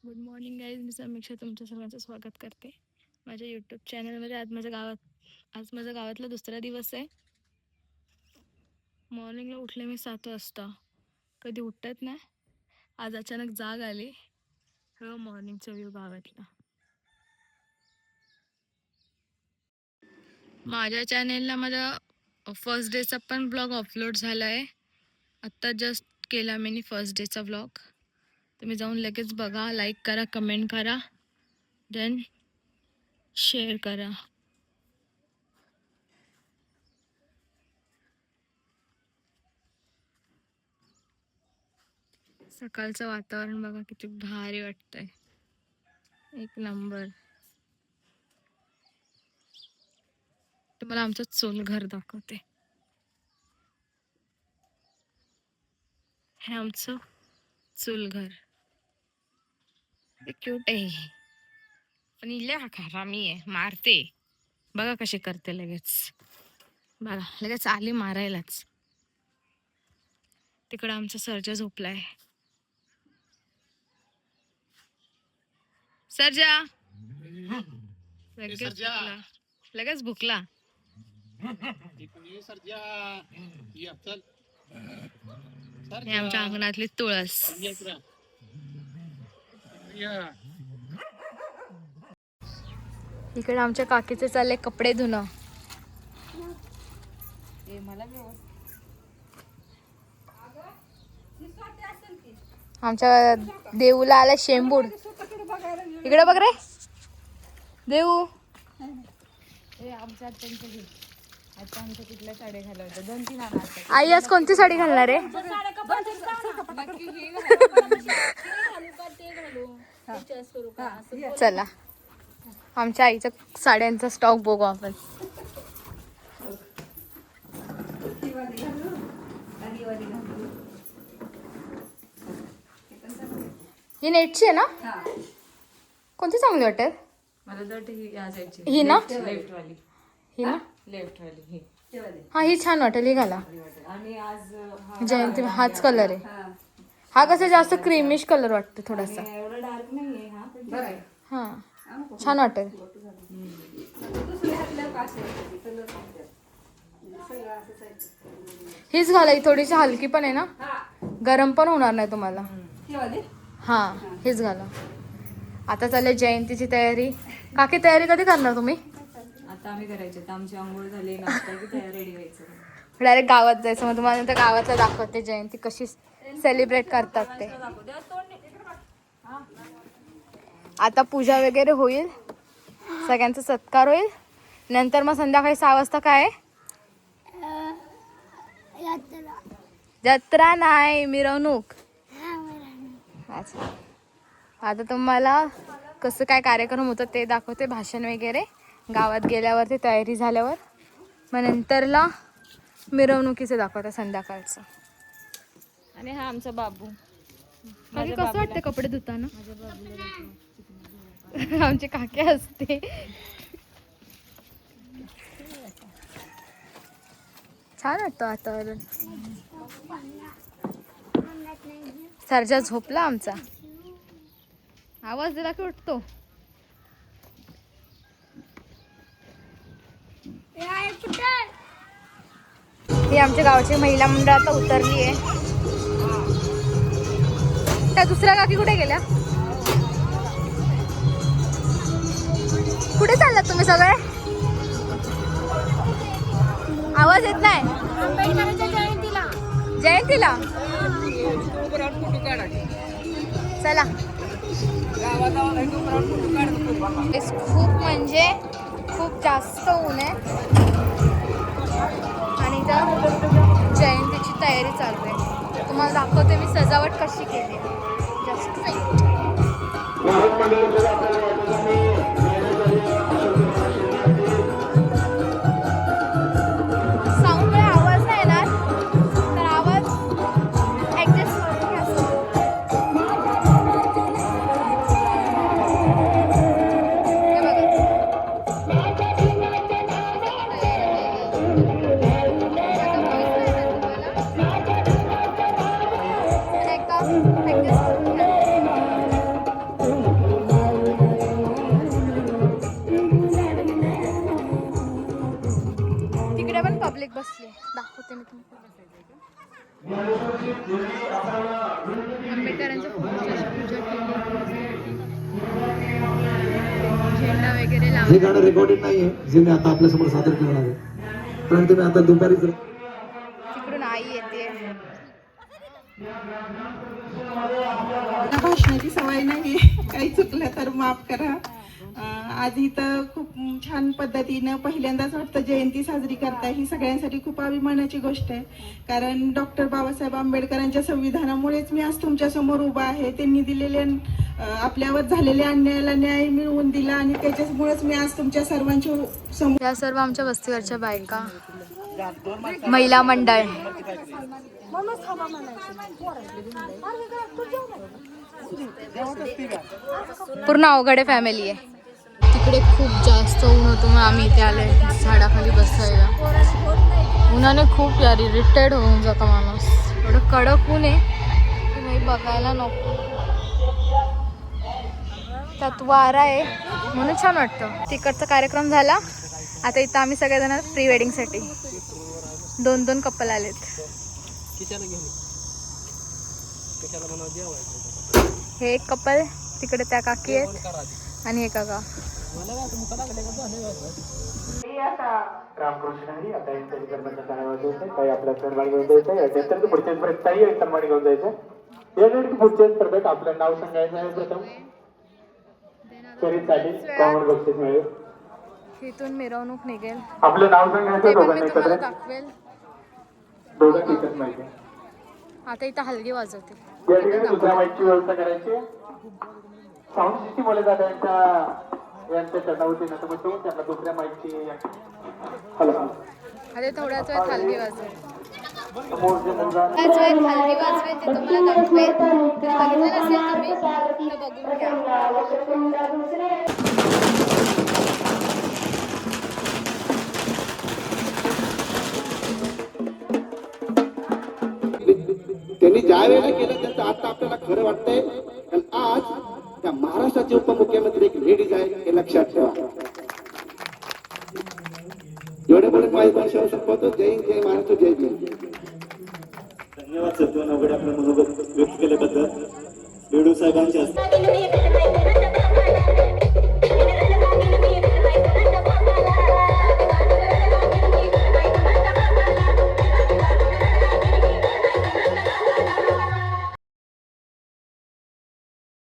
Good morning guys, मी समीक्षा तुमच्या सर्वांचं स्वागत करते माझ्या यूट्यूब चॅनलमध्ये. आज माझ्या गावातला दुसरा दिवस आहे. मॉर्निंगला उठले मी 7 वाजता. कधी उठत नाही, आज अचानक जाग आली. मॉर्निंगचा व्ह्यू गावातला. माझ्या चॅनेलला माझा फर्स्ट डेचा पण ब्लॉग अपलोड झाला आहे. आत्ता जस्ट केला मी फर्स्ट डेचा ब्लॉग. तुम्ही जाऊन लगेच बघा, लाईक करा, कमेंट करा, देन शेअर करा. सकाळचं वातावरण बघा किती भारी वाटतंय, एक नंबर. तुम्हाला आमचं चूल घर दाखवते. हे आमचं चूल घर क्यूट आहे, पण इले हरामी आहे, मारते. बघा कशी करते, लगेच आली मारायलाच. तिकडं आमचा सर्जा झोपलाय. सर्जा लगेच भुकला. हे आमच्या अंगणातली तुळस. इकडे आमच्या काकीचे चालले कपडे धुणं. आमच्या देऊला आला शेंबूड. इकडे बघ रे देऊ. आई आज कोणती साडी घालणार आहे? चला आमच्या आईचा साड्यांचा स्टॉक बघू आपण. ही नेटची आहे ना? कोणती चांगली वाटेल? मला तर ही ना? लेफ्ट वाली. ही ना? लेफ्ट वाली ही. हा ही छान वाटेल, ही घाला. आणि आज जयंती हाच कलर आहे. हा कसा जास्त क्रीमिश कलर वाटतो थोडासा. एवढा डार्क नाहीये हा, पण बरं आहे. हा छान वाटेल. हीच घाला, ही थोडीशी हलकी पण आहे ना, गरम पण होणार नाही तुम्हाला. हा हीच घाला. आता चालले जयंतीची तयारी. काकी तयारी कधी करणार तुम्ही? आता आम्ही करायचे, तर आमची आंघोळ झाली, नाश्ता की तयार रेडी व्हायचं. डायरेक्ट गावात जायचं. मग तुम्हाला नंतर गावातला दाखवते जयंती कशी सेलिब्रेट करतात ते. आता पूजा वगैरे होईल, सगळ्यांचा सत्कार होईल. नंतर मग संध्याकाळी 6 वाजता काय? जत्रा नाही, मिरवणूक. अच्छा, आता तुम्हाला कसं काय कार्यक्रम होतं ते दाखवते, भाषण वगैरे गावात गेल्यावर, ते तयारी झाल्यावर. मग नंतरला मिरवणुकीचं दाखवतं संध्याकाळचं. आणि हा आमचा बाबू. कसं वाटतं कपडे धुताना? आमची काकी असते. छान वाटतं वातावरण. सर्जा झोपला आमचा. आवाज दिला की उठतो. ही आमच्या गावाची महिला मंडळ आता उतरली आहे. त्या दुसऱ्या काकी कुठे गेल्या? कुठे चाललात तुम्ही सगळे? आवाज येत नाही. जयंतीला चला. खूप म्हणजे खूप जास्त ऊन आहे आणि इथं जयंतीची तयारी चालू आहे. तुम्हाला दाखवते मी सजावट कशी केली. जस्ट साऊंडमुळे आवाज नाही येणार, तर आवाज ॲडजस्ट करून घ्या. हे बघा. पब्लिक बसली, दाखवते मी तुम्हाला. आंबेडकरांच्या फोटोची अशी पूजा केली, झेंडा वगैरे हे लावला. गाणं रेकॉर्डेड नाहीये जे मी आता आपल्या समोर सादर करणार आहे, कारण तुम्ही आता दुपारी तिकडून आई येते. भाषणाची सवय नाही, काही चुकलं तर माफ करा. आज इथं खूप छान पद्धतीनं पहिल्यांदाच वाटतं जयंती साजरी करता. ही सगळ्यांसाठी खूप अभिमानाची गोष्ट आहे, कारण डॉक्टर बाबासाहेब आंबेडकरांच्या संविधानामुळेच मी आज तुमच्या समोर उभा आहे. त्यांनी दिलेल्या आपल्यावर झालेल्या अन्यायाला न्याय मिळवून दिला आणि त्याच्यामुळेच मी आज तुमच्या सर्वांच्या समोर. या सर्व आमच्या वस्तीवरच्या बायका, महिला मंडळ. पूर्ण अवघडे फॅमिली आहे. तिकडे खूप जास्त ऊन होतं, मग आम्ही इथे आले झाडाखाली बसायला. उन्हाने खूप यार इरिटेड होऊन जातो माणूस. एवढं कडक ऊन आहे की भाई बघायला नको. त्यात वारा आहे म्हणून छान वाटतं. तिकडचा कार्यक्रम झाला. आता इथं आम्ही सगळेजण प्री वेडिंगसाठी 2-2 कपल आलेत. हे एक कपल, तिकडे त्या काकी आहेत आणि हे काका. रामकृष्ण हरी. आता एक कर्मचारी काही आपल्या सन्मान घेऊन जायचं आहे. त्यानंतर पुढच्या स्पर्धेतही सन्मान घेऊन जायचं. यानंतर पुढच्या स्पर्धेत आपलं नाव सांगायचं आहे. प्रथम शरीरसाठी कॉमन बक्षीस मिळेल. इथून मिरवणूक निघेल. आपलं नाव सांगायचं ते पण दोघांनी मी तुम्हाला एकत्र. दाखवेल. दोघं टिकत माहिती. आता इथं हलगी वाजवते. या ठिकाणी दुसऱ्या माईकची व्यवस्था करायची. साऊंड सिस्टीम वाले दादा यांच्या चटावतीनं तर मग त्यांना दुसऱ्या माईकची. हॅलो, आता थोड्याच वेळात हलगी वाजवेल. समोरचे मुलगा त्याच वेळात हलगी वाजवेल, ते तुम्हाला दाखवेल. जर बघितलं नसेल तुम्ही तर बघून घ्या. त्यांनी ज्या वेळेला केलं त्यांचं आता आपल्याला खरं वाटतंय. कारण आज त्या महाराष्ट्राचे उपमुख्यमंत्री एक लेडीज आहे, हे लक्षात ठेवा. एवढे बोलून माझी भाषा संपवतो. जय हिंद, जय महाराष्ट्र, जय भीम. धन्यवाद सर, दोन अवघड आपलं मनोगत व्यक्त केल्याबद्दल. बेडू साहेबांच्या